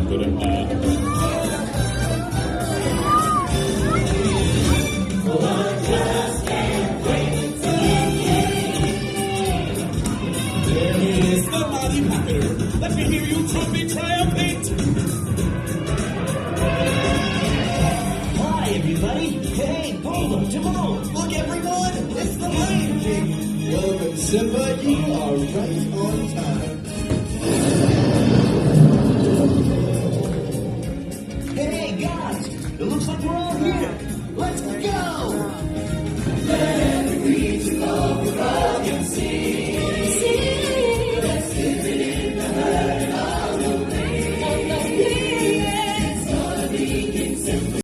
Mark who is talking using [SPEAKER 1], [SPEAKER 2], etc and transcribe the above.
[SPEAKER 1] It's the Mighty Packeter. Let me hear you trumpet triumphant.
[SPEAKER 2] Hi, everybody. Hey, Polo, Timon. Look, everyone. It's the Lion King.
[SPEAKER 3] Welcome, Simba. You are right on time.
[SPEAKER 2] Hey, guys. It looks like we're all here. Let's go.